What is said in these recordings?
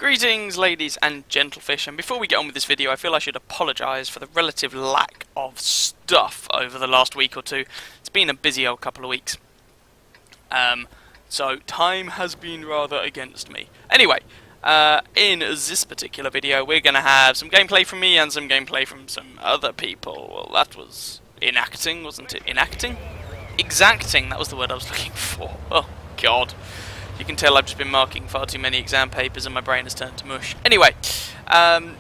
Greetings ladies and gentlefish, and before we get on with this video I feel I should apologise for the relative lack of stuff over the last week or two. It's been a busy old couple of weeks. So time has been rather against me. Anyway, in this particular video we're going to have some gameplay from me and some gameplay from some other people. Well, that was enacting, wasn't it? Enacting? Exacting, that was the word I was looking for. Oh god. You can tell I've just been marking far too many exam papers and my brain has turned to mush. Anyway,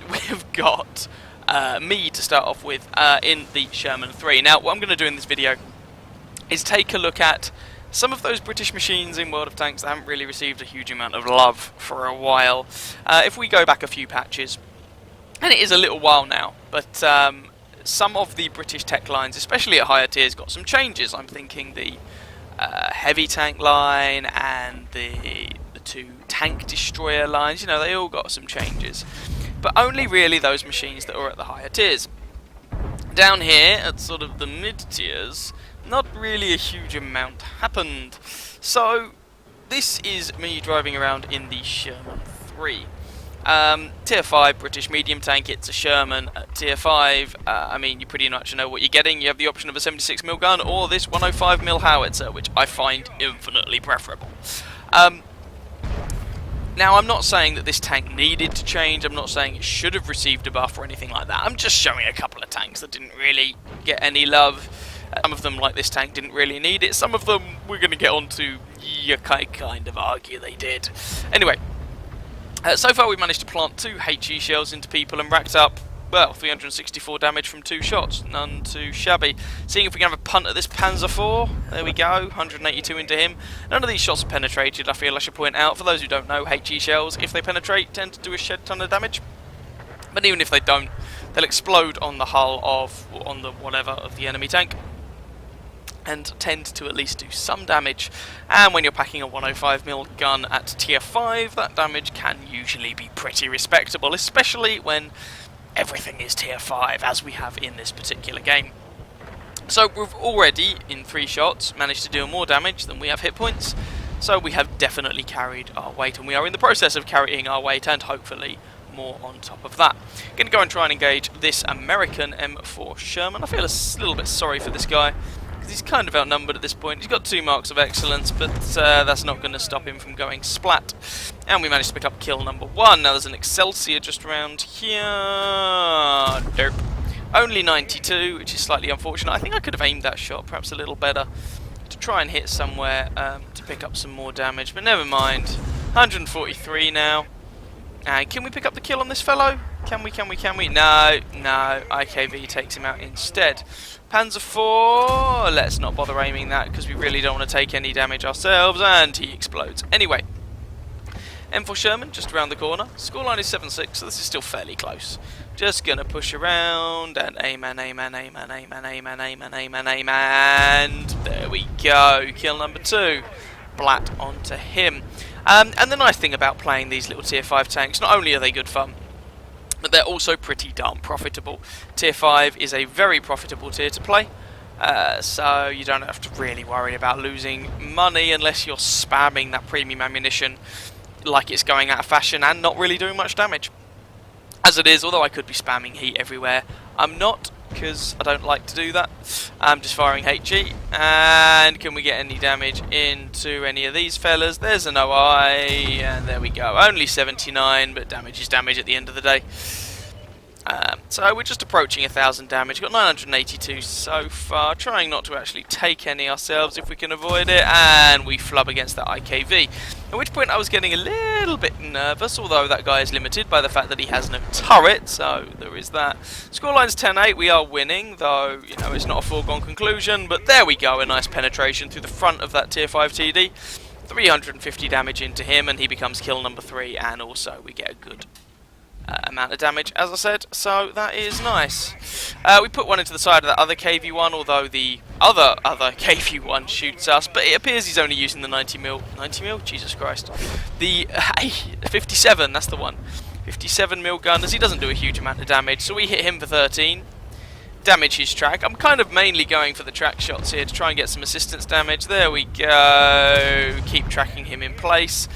we've got me to start off with in the Sherman 3. Now, what I'm going to do in this video is take a look at some of those British machines in World of Tanks that haven't really received a huge amount of love for a while. If we go back a few patches, and it is a little while now, but some of the British tech lines, especially at higher tiers, got some changes. I'm thinking the heavy tank line and the two tank destroyer lines, you know, they all got some changes. But only really those machines that are at the higher tiers. Down here, at sort of the mid tiers, not really a huge amount happened. So, this is me driving around in the Sherman 3. Tier 5 British medium tank, it's a Sherman. At Tier 5, I mean, you pretty much know what you're getting. You have the option of a 76mm gun or this 105mm howitzer, which I find infinitely preferable. Now, I'm not saying that this tank needed to change. I'm not saying it should have received a buff or anything like that. I'm just showing a couple of tanks that didn't really get any love. Some of them, like this tank, didn't really need it. Some of them, we're going to get onto, you kind of argue they did. Anyway. So far we've managed to plant 2 HE shells into people and racked up, well, 364 damage from 2 shots. None too shabby. Seeing if we can have a punt at this Panzer IV. There we go, 182 into him. None of these shots are penetrated, I feel I should point out. For those who don't know, HE shells, if they penetrate, tend to do a shed ton of damage. But even if they don't, they'll explode on the hull of, or on the whatever, of the enemy tank, and tend to at least do some damage. And when you're packing a 105mm gun at tier 5, that damage can usually be pretty respectable, especially when everything is tier 5, as we have in this particular game. So we've already, in 3 shots, managed to do more damage than we have hit points, so we have definitely carried our weight, and we are in the process of carrying our weight, and hopefully more on top of that. Going to go and try and engage this American M4 Sherman. I feel a little bit sorry for this guy, he's kind of outnumbered at this point. He's got 2 marks of excellence, but that's not going to stop him from going splat. And we managed to pick up kill number 1. Now there's an Excelsior just around here. Derp. Only 92, which is slightly unfortunate. I think I could have aimed that shot perhaps a little better to try and hit somewhere to pick up some more damage, but never mind. 143 now. And can we pick up the kill on this fellow? Can we? No, IKV takes him out instead. Panzer IV, let's not bother aiming that because we really don't want to take any damage ourselves, and he explodes. Anyway, M4 Sherman just around the corner. Scoreline is 7-6, so this is still fairly close. Just gonna push around and aim and aim and aim and aim and aim and aim and aim and aim, and there we go. Kill number 2. Blat onto him. And the nice thing about playing these little tier 5 tanks, not only are they good fun, but they're also pretty darn profitable. Tier 5 is a very profitable tier to play, so you don't have to really worry about losing money unless you're spamming that premium ammunition like it's going out of fashion and not really doing much damage. As it is, although I could be spamming heat everywhere, I'm not, because I don't like to do that. I'm just firing HE, and can we get any damage into any of these fellas? There's an OI, and there we go. Only 79, but damage is damage at the end of the day. So we're just approaching 1,000 damage. Got 982 so far, trying not to actually take any ourselves if we can avoid it, and we flub against that IKV. At which point I was getting a little bit nervous, although that guy is limited by the fact that he has no turret, so there is that. Scoreline's 10-8, we are winning, though, you know, it's not a foregone conclusion, but there we go, a nice penetration through the front of that tier 5 TD. 350 damage into him, and he becomes kill number 3, and also we get a good amount of damage, as I said, so that is nice. We put one into the side of that other KV-1, although the other KV-1 shoots us, but it appears he's only using the 90mm, Jesus Christ, the 57, that's the one, 57mm gun, as he doesn't do a huge amount of damage, so we hit him for 13, damage his track. I'm kind of mainly going for the track shots here to try and get some assistance damage. There we go, keep tracking him in place.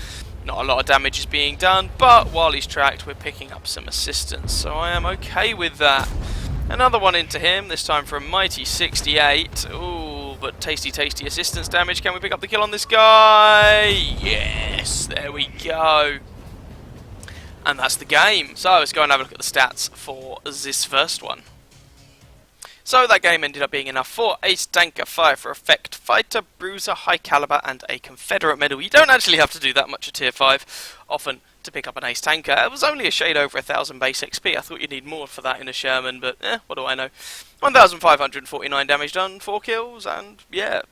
Not a lot of damage is being done, but while he's tracked, we're picking up some assistance, so I am okay with that. Another one into him, this time for a mighty 68. Ooh, but tasty assistance damage. Can we pick up the kill on this guy? Yes, there we go. And that's the game. So let's go and have a look at the stats for this first one. So that game ended up being enough for Ace Tanker, Fire for Effect, Fighter, Bruiser, High Caliber and a Confederate Medal. You don't actually have to do that much at Tier 5 often to pick up an Ace Tanker. It was only a shade over 1,000 base XP. I thought you'd need more for that in a Sherman, but what do I know. 1,549 damage done, 4 kills, and yeah,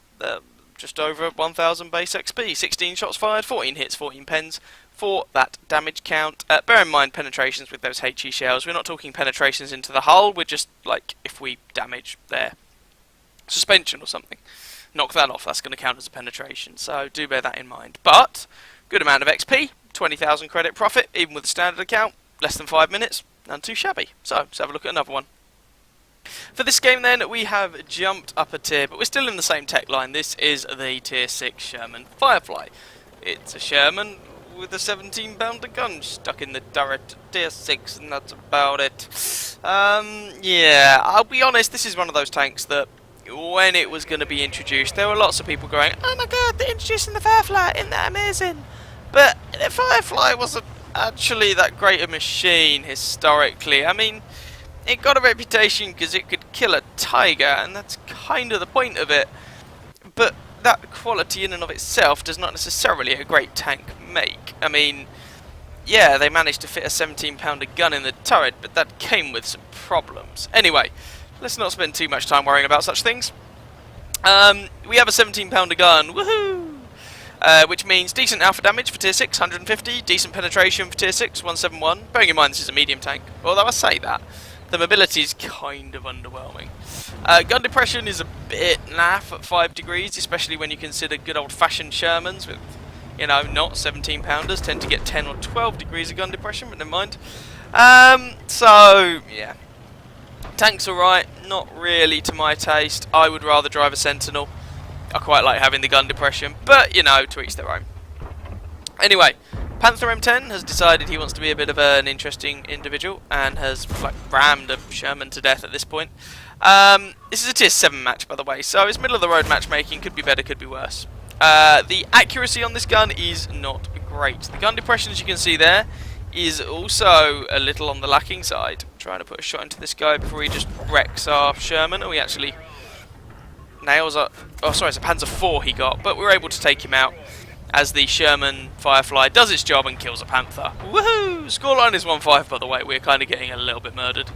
just over 1,000 base XP. 16 shots fired, 14 hits, 14 pens for that damage count. Bear in mind penetrations with those HE shells. We're not talking penetrations into the hull, we're just like if we damage their suspension or something. Knock that off, that's going to count as a penetration, so do bear that in mind. But, good amount of XP, 20,000 credit profit, even with the standard account, less than 5 minutes, none too shabby. So, let's have a look at another one. For this game then, we have jumped up a tier, but we're still in the same tech line. This is the Tier 6 Sherman Firefly. It's a Sherman with a 17-pounder gun stuck in the turret, Tier 6, and that's about it. Yeah, I'll be honest, this is one of those tanks that, when it was going to be introduced, there were lots of people going, oh my god, they're introducing the Firefly, isn't that amazing? But the Firefly wasn't actually that great a machine, historically. I mean, it got a reputation because it could kill a tiger, and that's kind of the point of it. But that quality in and of itself does not necessarily a great tank make. I mean, yeah, they managed to fit a 17-pounder gun in the turret, but that came with some problems. Anyway, let's not spend too much time worrying about such things. We have a 17-pounder gun, woohoo! Which means decent alpha damage for Tier 6, 150, decent penetration for Tier 6, 171. Bearing in mind this is a medium tank, although I say that, the mobility is kind of underwhelming. Gun depression is a bit naff at 5 degrees, especially when you consider good old-fashioned Shermans with, you know, not 17-pounders, tend to get 10 or 12 degrees of gun depression, but never mind. So, yeah. Tank's alright, not really to my taste. I would rather drive a Sentinel. I quite like having the gun depression, but, you know, to each their own. Anyway, Panther M10 has decided he wants to be a bit of an individual and has like rammed a Sherman to death at this point. This is a Tier 7 match, by the way, so it's middle of the road matchmaking, could be better, could be worse. The accuracy on this gun is not great. The gun depression, as you can see there, is also a little on the lacking side. I'm trying to put a shot into this guy before he just wrecks our Sherman. Oh, he actually nails up. Oh, sorry, it's a Panzer IV he got, but we were able to take him out as the Sherman Firefly does its job and kills a Panther. Woohoo! Scoreline is 1-5, by the way. We're kind of getting a little bit murdered.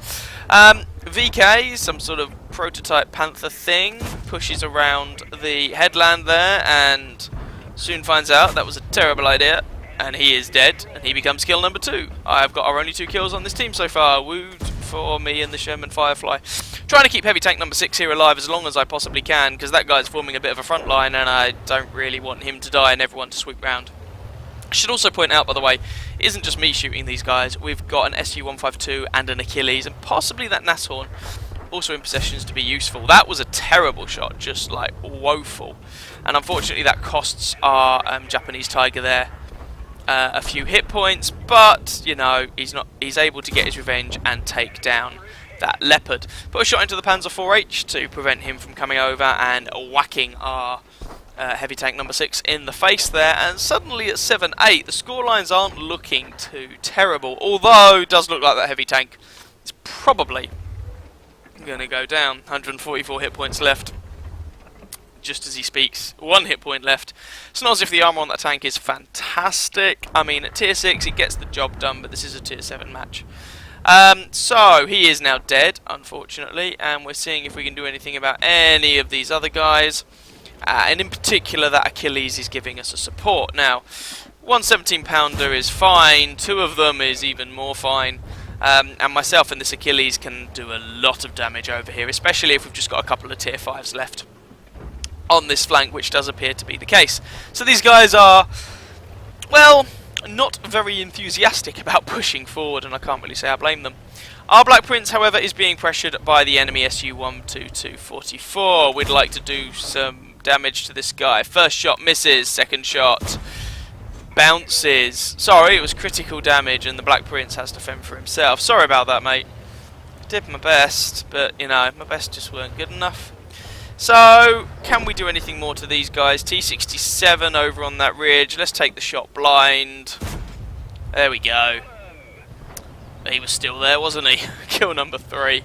VK, some sort of prototype Panther thing, pushes around the headland there and soon finds out that was a terrible idea. And he is dead, and he becomes kill number 2. I've got our only 2 kills on this team so far. Wooed for me and the Sherman Firefly. Trying to keep heavy tank number 6 here alive as long as I possibly can, because that guy's forming a bit of a front line, and I don't really want him to die and everyone to sweep round. I should also point out, by the way, it isn't just me shooting these guys. We've got an SU-152 and an Achilles, and possibly that Nashorn also in possessions to be useful. That was a terrible shot, just like woeful. And unfortunately that costs our Japanese Tiger there a few hit points, but you know, he's able to get his revenge and take down that Leopard. Put a shot into the Panzer IV-H to prevent him from coming over and whacking our heavy tank number 6 in the face there, and suddenly at 7-8 the scorelines aren't looking too terrible, although it does look like that heavy tank is probably going to go down. 144 hit points left just as he speaks. 1 hit point left. It's not as if the armor on that tank is fantastic. I mean, at Tier 6 it gets the job done, but this is a Tier 7 match. So he is now dead, unfortunately, and we're seeing if we can do anything about any of these other guys. And in particular, that Achilles is giving us a support. Now, 1 17-pounder is fine, 2 of them is even more fine. And myself and this Achilles can do a lot of damage over here, especially if we've just got a couple of Tier 5s left on this flank, which does appear to be the case. So these guys are, well, not very enthusiastic about pushing forward, and I can't really say I blame them. Our Black Prince, however, is being pressured by the enemy SU-122-44. We'd like to do some damage to this guy. First shot misses, second shot bounces. Sorry, it was critical damage, and the Black Prince has to fend for himself. Sorry about that, mate. Did my best, but, you know, my best just weren't good enough. So, can we do anything more to these guys? T-67 over on that ridge. Let's take the shot blind. There we go. He was still there, wasn't he? Kill number 3.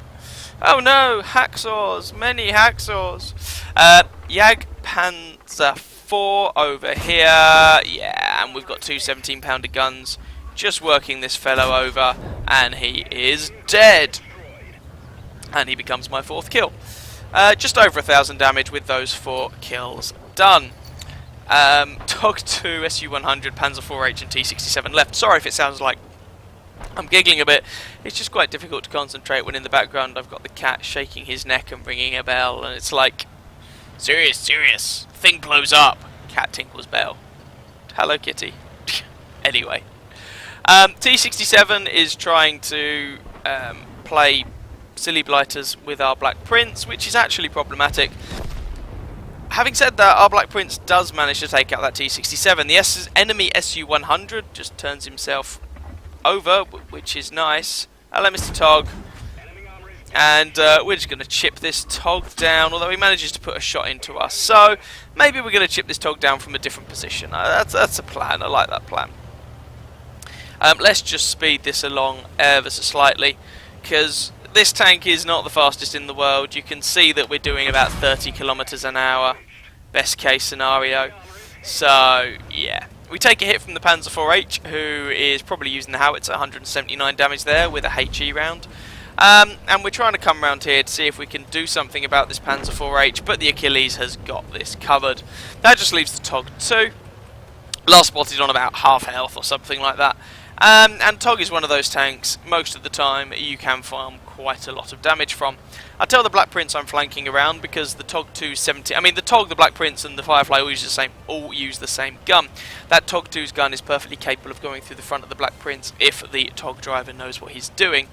Oh no, hacksaws, many hacksaws. Jagdpanzer 4 over here. Yeah, and we've got two 17-pounder guns just working this fellow over, and he is dead. And he becomes my 4th kill. Just over 1,000 damage with those 4 kills done. TOG-2, Su-100, Panzer 4H and T-67 left. Sorry if it sounds like I'm giggling a bit. It's just quite difficult to concentrate when in the background I've got the cat shaking his neck and ringing a bell, and it's like, serious, serious, thing blows up. Cat tinkles bell. Hello, kitty. Anyway, T-67 is trying to play silly blighters with our Black Prince, which is actually problematic. Having said that, our Black Prince does manage to take out that T-67. The enemy Su-100 just turns himself over, which is nice. Hello, Mr. Tog. And we're just going to chip this Tog down, although he manages to put a shot into us. So maybe we're going to chip this Tog down from a different position. That's a plan. I like that plan. Let's just speed this along ever so slightly, because this tank is not the fastest in the world. You can see that we're doing about 30 kilometers an hour, best case scenario. So yeah, we take a hit from the Panzer 4H, who is probably using the howitzer, 179 damage there with a HE round. And we're trying to come around here to see if we can do something about this Panzer 4H, but the Achilles has got this covered. That just leaves the TOG-2, last spotted on about half health or something like that. And TOG is one of those tanks, most of the time, you can farm quite a lot of damage from. I tell the Black Prince I'm flanking around because the TOG-2's 70. I mean, the TOG, the Black Prince, and the Firefly all use the same gun. That TOG-2's gun is perfectly capable of going through the front of the Black Prince if the TOG driver knows what he's doing.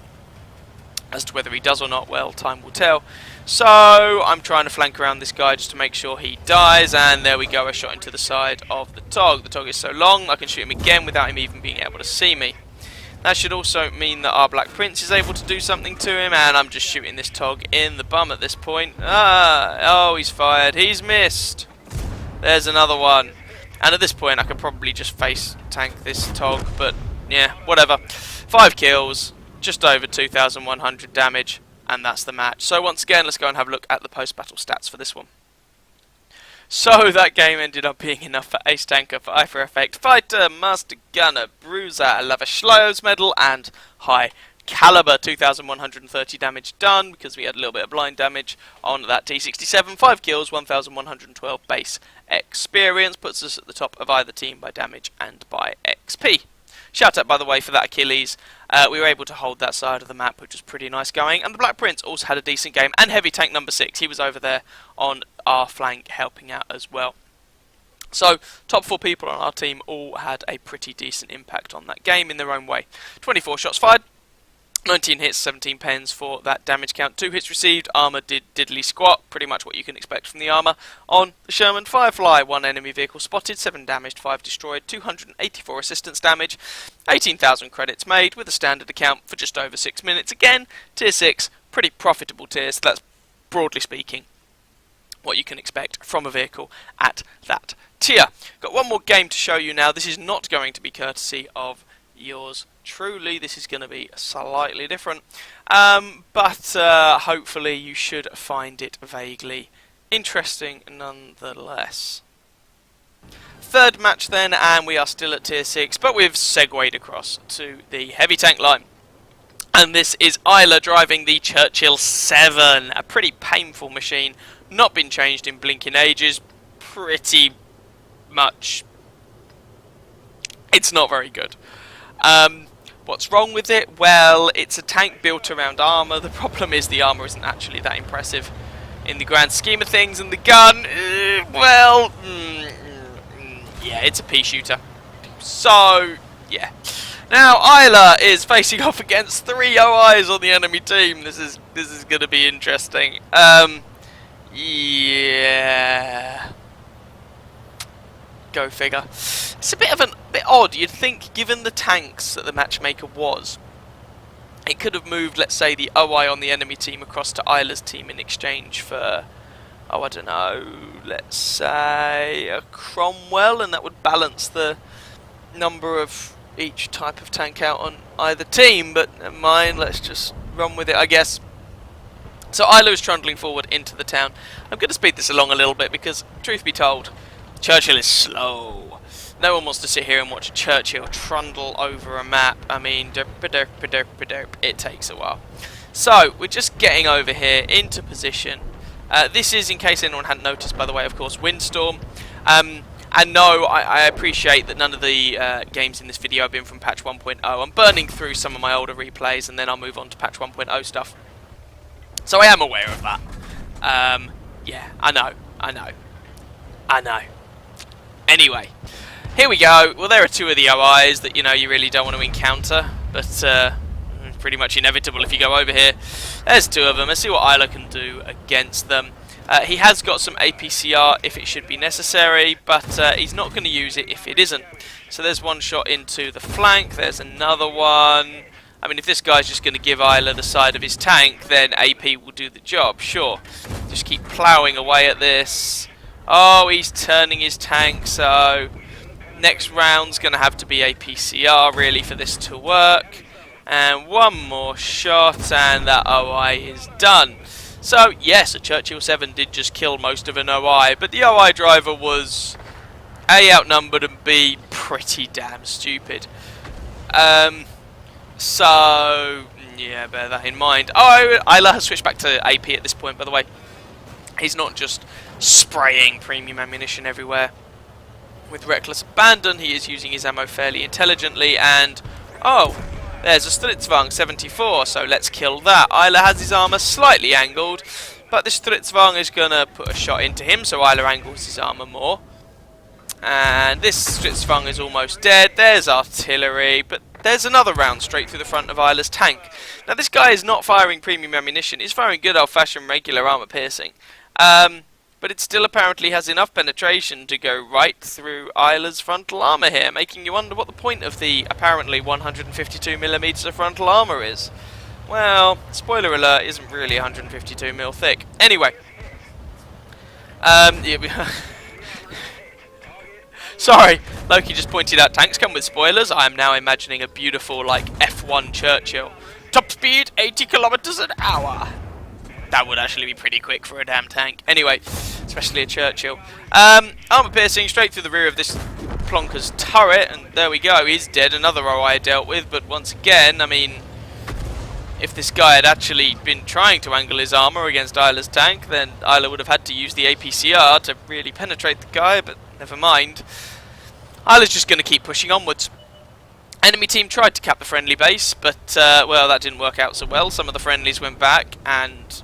As to whether he does or not, well, time will tell. So I'm trying to flank around this guy just to make sure he dies, and there we go, a shot into the side of the TOG. The TOG is so long I can shoot him again without him even being able to see me. That should also mean that our Black Prince is able to do something to him, and I'm just shooting this TOG in the bum at this point. Oh, he's fired. He's missed. There's another one. And at this point I could probably just face tank this TOG, but yeah, whatever. 5 kills. Just over 2,100 damage, and that's the match. So once again, let's go and have a look at the post-battle stats for this one. So that game ended up being enough for Ace Tanker, for Eye for Effect, Fighter, Master Gunner, Bruiser, Lavashlios Medal, and High Caliber. 2,130 damage done, because we had a little bit of blind damage on that T-67. 5 kills, 1,112 base experience, puts us at the top of either team by damage and by XP. Shout out, by the way, for that Achilles. We were able to hold that side of the map, which was pretty nice going. And the Black Prince also had a decent game. And Heavy Tank number 6, he was over there on our flank helping out as well. So, top 4 people on our team all had a pretty decent impact on that game in their own way. 24 shots fired, 19 hits, 17 pens for that damage count. 2 hits received, armour did diddly squat, pretty much what you can expect from the armour on the Sherman Firefly. 1 enemy vehicle spotted, 7 damaged, 5 destroyed, 284 assistance damage, 18,000 credits made with a standard account for just over 6 minutes. Again, tier 6, pretty profitable tier, so that's broadly speaking what you can expect from a vehicle at that tier. Got one more game to show you now. This is not going to be courtesy of yours truly. This is going to be slightly different, but hopefully you should find it vaguely interesting nonetheless. Third match then, and we are still at tier 6, but we've segued across to the heavy tank line. And this is Isla driving the Churchill 7, a pretty painful machine, not been changed in blinking ages, pretty much. It's not very good. What's wrong with it? Well, it's a tank built around armour. The problem is the armour isn't actually that impressive in the grand scheme of things, and the gun, well, yeah, it's a pea shooter. So, yeah. Now, Isla is facing off against 3 OIs on the enemy team. This is going to be interesting. Yeah. Go figure. It's a bit of an bit odd. You'd think, given the tanks that the matchmaker was, it could have moved, let's say, the OI on the enemy team across to Isla's team in exchange for, oh, I don't know, let's say a Cromwell, and that would balance the number of each type of tank out on either team. But never mind, let's just run with it, I guess. So Isla is trundling forward into the town. I'm going to speed this along a little bit because, truth be told, Churchill is slow. No one wants to sit here and watch Churchill trundle over a map. I mean, derp, derp, derp, derp, it takes a while. So, we're just getting over here into position. This is, in case anyone hadn't noticed, by the way, of course, Windstorm. And no, I appreciate that none of the games in this video have been from patch 1.0. I'm burning through some of my older replays and then I'll move on to patch 1.0 stuff. So I am aware of that. Yeah, I know. Anyway, here we go. Well, there are two of the OIs that, you know, you really don't want to encounter, but pretty much inevitable if you go over here. There's two of them. Let's see what Isla can do against them. He has got some APCR if it should be necessary, but he's not going to use it if it isn't. So there's one shot into the flank. There's another one. I mean, if this guy's just going to give Isla the side of his tank, then AP will do the job, sure. Just keep ploughing away at this. Oh, he's turning his tank, so next round's going to have to be APCR, really, for this to work. And one more shot, and that OI is done. So, yes, a Churchill 7 did just kill most of an OI, but the OI driver was A, outnumbered, and B, pretty damn stupid. So, yeah, bear that in mind. Oh, Isla has switched back to AP at this point, by the way. He's not just spraying premium ammunition everywhere. With reckless abandon, he is using his ammo fairly intelligently, and, oh, there's a Stritzwang 74, so let's kill that. Isla has his armour slightly angled, but this Stritzwang is going to put a shot into him, so Isla angles his armour more. And this Stritzwang is almost dead. There's artillery, but there's another round straight through the front of Isla's tank. Now this guy is not firing premium ammunition, he's firing good old-fashioned regular armour piercing. But it still apparently has enough penetration to go right through Isla's frontal armour here, making you wonder what the point of the apparently 152mm of frontal armour is. Well, spoiler alert, isn't really 152mm thick. Anyway. Sorry, Loki just pointed out tanks come with spoilers. I am now imagining a beautiful, like, F1 Churchill. Top speed, 80 kilometers an hour. That would actually be pretty quick for a damn tank. Anyway, especially a Churchill. Armour piercing straight through the rear of this plonker's turret, and there we go, he's dead. Another OI dealt with, but once again, I mean, if this guy had actually been trying to angle his armour against Isla's tank, then Isla would have had to use the APCR to really penetrate the guy, but never mind. Isla's just going to keep pushing onwards. Enemy team tried to cap the friendly base, but, well, that didn't work out so well. Some of the friendlies went back and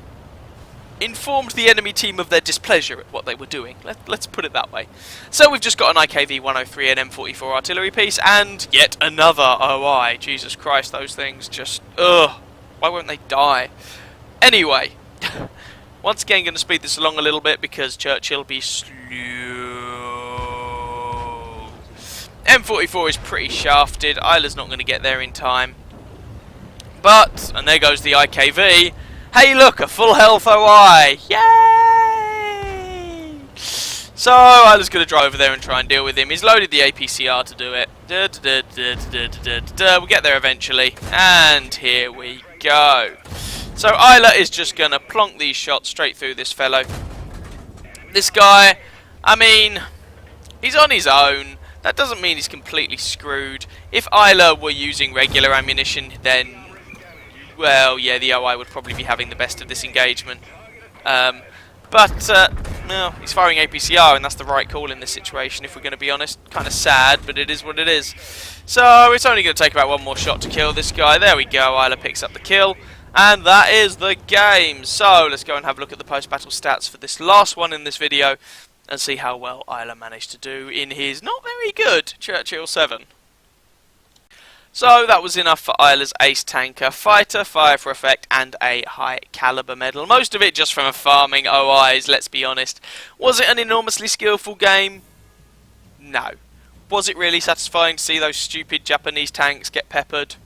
informed the enemy team of their displeasure at what they were doing. Let's put it that way. So we've just got an IKV 103 and M44 artillery piece, and yet another OI. Jesus Christ, those things just, ugh. Why won't they die? Anyway, once again going to speed this along a little bit because Churchill be slow. M44 is pretty shafted. Isla's not going to get there in time. But, and there goes the IKV. Hey look, a full health OI! Yay! So, Isla's going to drive over there and try and deal with him. He's loaded the APCR to do it. We'll get there eventually. And here we go. So Isla is just going to plonk these shots straight through this fellow. This guy, I mean, he's on his own. That doesn't mean he's completely screwed. If Isla were using regular ammunition, then, well, yeah, the OI would probably be having the best of this engagement. No, he's firing APCR, and that's the right call in this situation, if we're going to be honest. Kind of sad, but it is what it is. So, it's only going to take about one more shot to kill this guy. There we go, Isla picks up the kill. And that is the game. So, let's go and have a look at the post-battle stats for this last one in this video, and see how well Isla managed to do in his not very good Churchill 7. So that was enough for Isla's ace tanker, fighter, fire for effect, and a high caliber medal. Most of it just from farming OIs, let's be honest. Was it an enormously skillful game? No. Was it really satisfying to see those stupid Japanese tanks get peppered?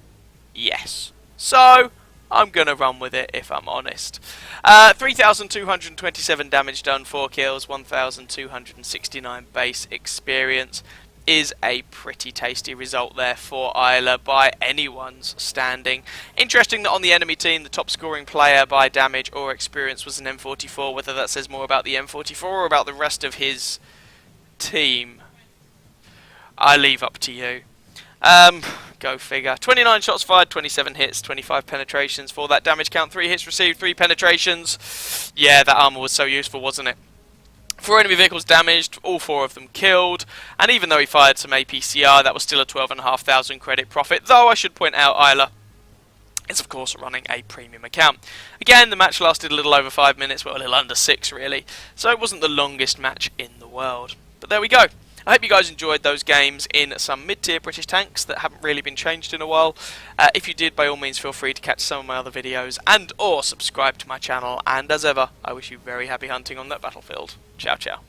Yes. So, I'm going to run with it if I'm honest. 3,227 damage done, 4 kills, 1,269 base experience is a pretty tasty result there for Isla by anyone's standing. Interesting that on the enemy team the top scoring player by damage or experience was an M44, whether that says more about the M44 or about the rest of his team, I leave up to you. Go figure. 29 shots fired, 27 hits, 25 penetrations for that damage count. 3 hits received, 3 penetrations. Yeah, that armor was so useful, wasn't it? 4 enemy vehicles damaged, all 4 of them killed, and even though he fired some APCR, that was still a 12,500 credit profit, though I should point out Isla is of course running a premium account. Again, the match lasted a little over 5 minutes, well a little under 6 really, so it wasn't the longest match in the world. But there we go. I hope you guys enjoyed those games in some mid-tier British tanks that haven't really been changed in a while. If you did, by all means feel free to catch some of my other videos and or subscribe to my channel, and as ever, I wish you very happy hunting on that battlefield. Ciao ciao.